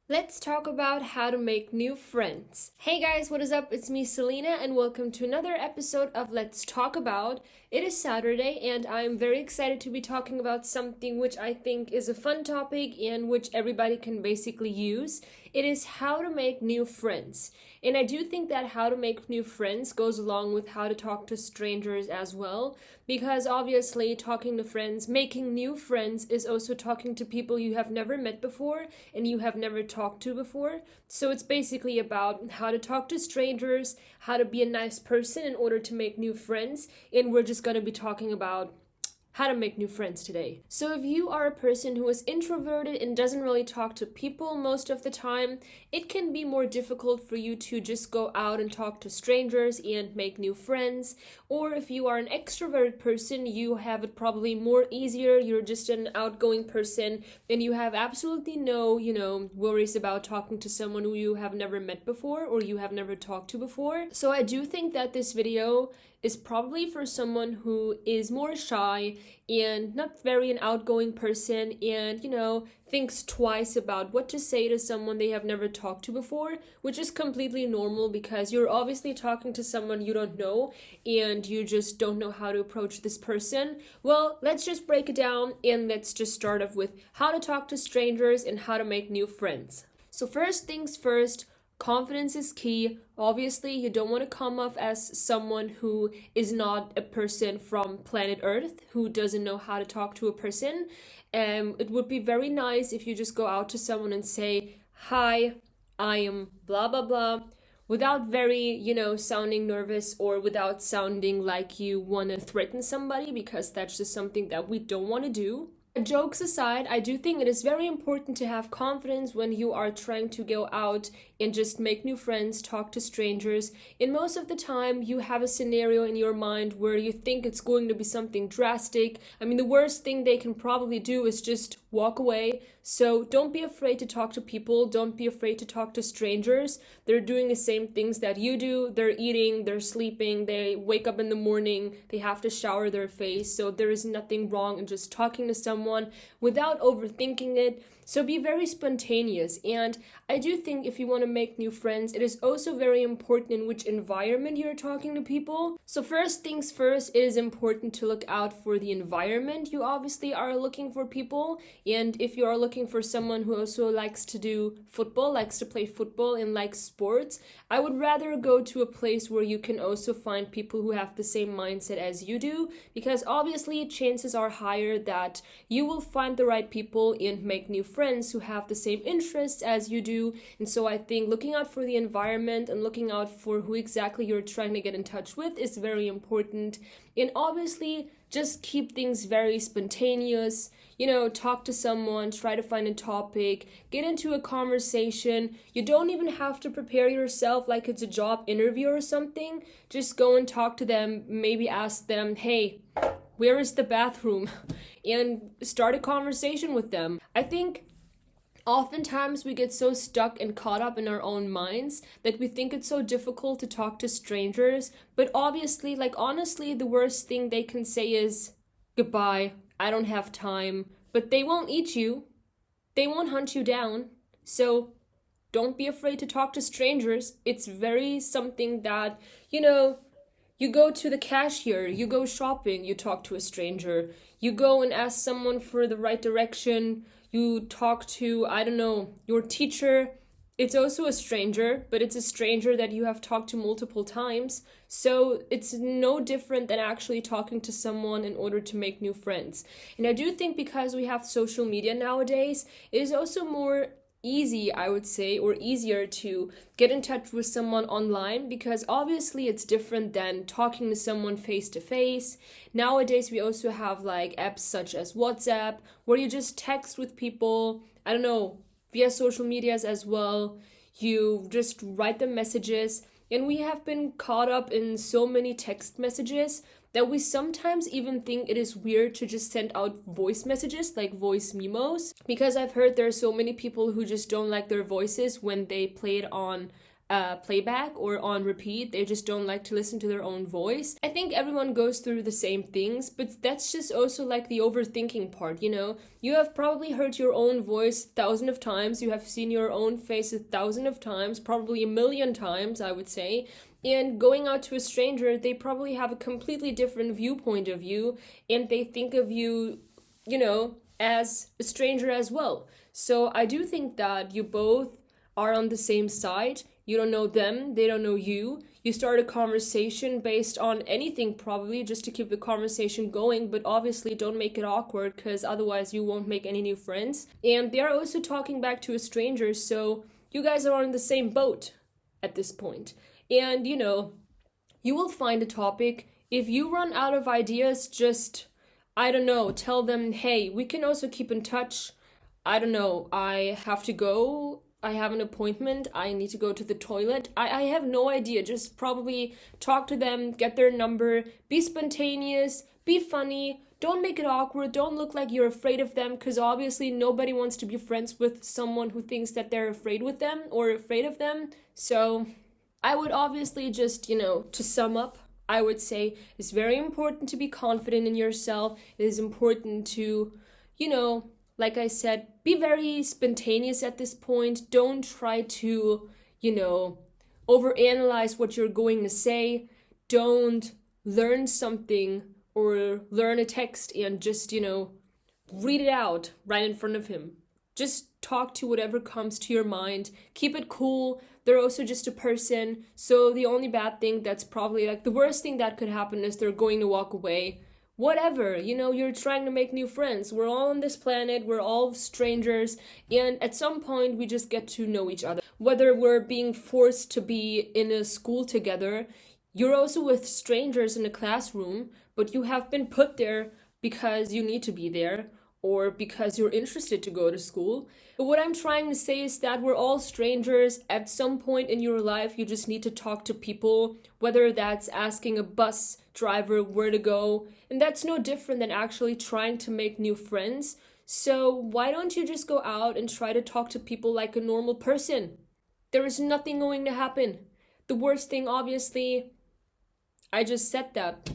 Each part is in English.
Let's talk about how to make new friends. Hey guys, what is up? It's me, Selena, and welcome to another episode of Let's Talk About. It is Saturday, and I'm very excited to be talking about something which I think is a fun topic and which everybody can basically use. It is how to make new friends. And I do think that how to make new friends goes along with how to talk to strangers as well, because obviously, talking to friends, making new friends, is also talking to people you have never met before and you have never talked to before. So it's basically about how to talk to strangers, how to be a nice person in order to make new friends, and we're just going to be talking about how to make new friends today. So, if you are a person who is introverted and doesn't really talk to people most of the time, it can be more difficult for you to just go out and talk to strangers and make new friends. Or if you are an extroverted person, you have it probably more easier. You're just an outgoing person and you have absolutely no, worries about talking to someone who you have never met before or you have never talked to before. So, I do think that this video is probably for someone who is more shy and not very an outgoing person and, thinks twice about what to say to someone they have never talked to before, which is completely normal because you're obviously talking to someone you don't know and you just don't know how to approach this person. Well, let's just break it down and let's just start off with how to talk to strangers and how to make new friends. So, first things first, confidence is key. Obviously, you don't want to come off as someone who is not a person from planet Earth, who doesn't know how to talk to a person. It would be very nice if you just go out to someone and say, "Hi, I am blah blah blah," without very, sounding nervous or without sounding like you want to threaten somebody, because that's just something that we don't want to do. Jokes aside, I do think it is very important to have confidence when you are trying to go out and just make new friends, talk to strangers. And most of the time, you have a scenario in your mind where you think it's going to be something drastic. I mean, the worst thing they can probably do is just walk away. So don't be afraid to talk to people. Don't be afraid to talk to strangers. They're doing the same things that you do. They're eating, they're sleeping, they wake up in the morning, they have to shower their face. So there is nothing wrong in just talking to someone without overthinking it. So be very spontaneous. And I do think if you want to make new friends, it is also very important in which environment you're talking to people. So first things first, it is important to look out for the environment you obviously are looking for people. And if you are looking for someone who also likes to do football, likes to play football and likes sports, I would rather go to a place where you can also find people who have the same mindset as you do, because obviously chances are higher that you will find the right people and make new friends who have the same interests as you do. And so I think looking out for the environment and looking out for who exactly you're trying to get in touch with is very important. And obviously, just keep things very spontaneous. Talk to someone, try to find a topic, get into a conversation. You don't even have to prepare yourself like it's a job interview or something. Just go and talk to them, maybe ask them, "Hey, where is the bathroom?" and start a conversation with them. I think oftentimes we get so stuck and caught up in our own minds that we think it's so difficult to talk to strangers. But obviously, honestly, the worst thing they can say is, "Goodbye, I don't have time." But they won't eat you, they won't hunt you down. So don't be afraid to talk to strangers. It's very something that, you go to the cashier, you go shopping, you talk to a stranger. You go and ask someone for the right direction. You talk to, I don't know, your teacher. It's also a stranger, but it's a stranger that you have talked to multiple times. So it's no different than actually talking to someone in order to make new friends. And I do think because we have social media nowadays, it is also more easy, I would say, or easier to get in touch with someone online, because obviously it's different than talking to someone face to face. Nowadays we also have apps such as WhatsApp where you just text with people, I don't know, via social medias as well. You just write them messages, and we have been caught up in so many text messages that we sometimes even think it is weird to just send out voice messages, like voice memos, because I've heard there are so many people who just don't like their voices when they play it on playback or on repeat. They just don't like to listen to their own voice. I think everyone goes through the same things, but that's just also like the overthinking part, you know? You have probably heard your own voice thousands of times, you have seen your own face thousands of times, probably a million times, I would say. And going out to a stranger, they probably have a completely different viewpoint of you, and they think of you, you know, as a stranger as well. So I do think that you both are on the same side. You don't know them, they don't know you. You start a conversation based on anything, probably just to keep the conversation going, but obviously don't make it awkward, because otherwise you won't make any new friends. And they are also talking back to a stranger, so you guys are on the same boat at this point. And you know, you will find a topic. If you run out of ideas, just, I don't know, tell them, hey, we can also keep in touch. I don't know, I have to go, I have an appointment, I need to go to the toilet. I have no idea. Just probably talk to them, get their number, be spontaneous, be funny, don't make it awkward, don't look like you're afraid of them, because obviously nobody wants to be friends with someone who thinks that they're afraid with them or afraid of them. So I would obviously just, you know, to sum up, I would say it's very important to be confident in yourself. It is important to, you know, like I said, be very spontaneous at this point. Don't try to, you know, overanalyze what you're going to say. Don't learn something or learn a text and just, you know, read it out right in front of him. Just talk to whatever comes to your mind. Keep it cool. They're also just a person. So the only bad thing that's probably like the worst thing that could happen is they're going to walk away. Whatever, you know, you're trying to make new friends. We're all on this planet, we're all strangers, and at some point we just get to know each other. Whether we're being forced to be in a school together, you're also with strangers in a classroom, but you have been put there because you need to be there or because you're interested to go to school. But what I'm trying to say is that we're all strangers. At some point in your life, you just need to talk to people, whether that's asking a bus driver where to go. And that's no different than actually trying to make new friends. So why don't you just go out and try to talk to people like a normal person? There is nothing going to happen. The worst thing, obviously, I just said that.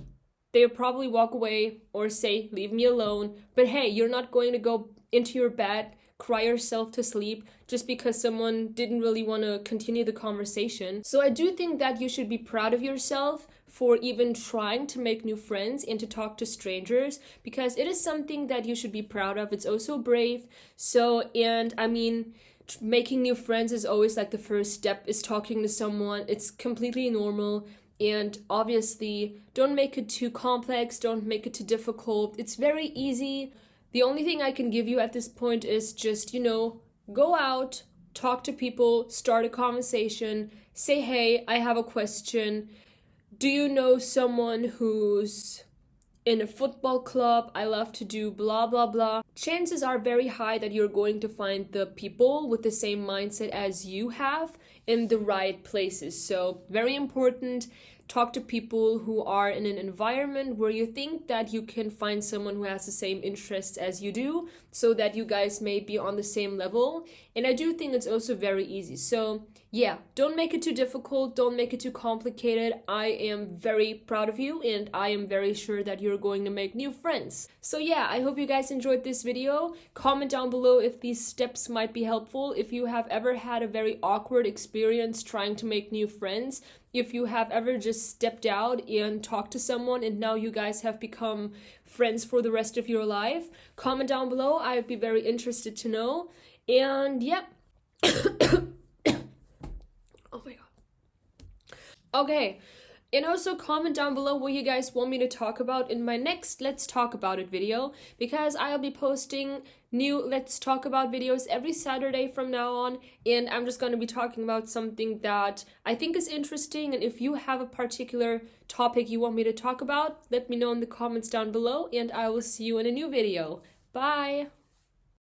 They'll probably walk away or say, leave me alone. But hey, you're not going to go into your bed, cry yourself to sleep just because someone didn't really want to continue the conversation. So I do think that you should be proud of yourself for even trying to make new friends and to talk to strangers, because it is something that you should be proud of. It's also brave. So, and I mean, making new friends is always like the first step is talking to someone. It's completely normal. And obviously, don't make it too complex, don't make it too difficult. It's very easy. The only thing I can give you at this point is just, you know, go out, talk to people, start a conversation, say, hey, I have a question. Do you know someone who's in a football club? I love to do blah, blah, blah. Chances are very high that you're going to find the people with the same mindset as you have in the right places. So very important. Talk to people who are in an environment where you think that you can find someone who has the same interests as you do, so that you guys may be on the same level. And I do think it's also very easy. So yeah, don't make it too difficult, don't make it too complicated. I am very proud of you, and I am very sure that you're going to make new friends. So yeah, I hope you guys enjoyed this video. Comment down below if these steps might be helpful, if you have ever had a very awkward experience trying to make new friends, if you have ever just stepped out and talked to someone and now you guys have become friends for the rest of your life. Comment down below, I'd be very interested to know. And yep. Oh my god. Okay, and also comment down below what you guys want me to talk about in my next Let's Talk About It video, because I'll be posting new Let's Talk About videos every Saturday from now on, and I'm just going to be talking about something that I think is interesting. And if you have a particular topic you want me to talk about, let me know in the comments down below, and I will see you in a new video. Bye!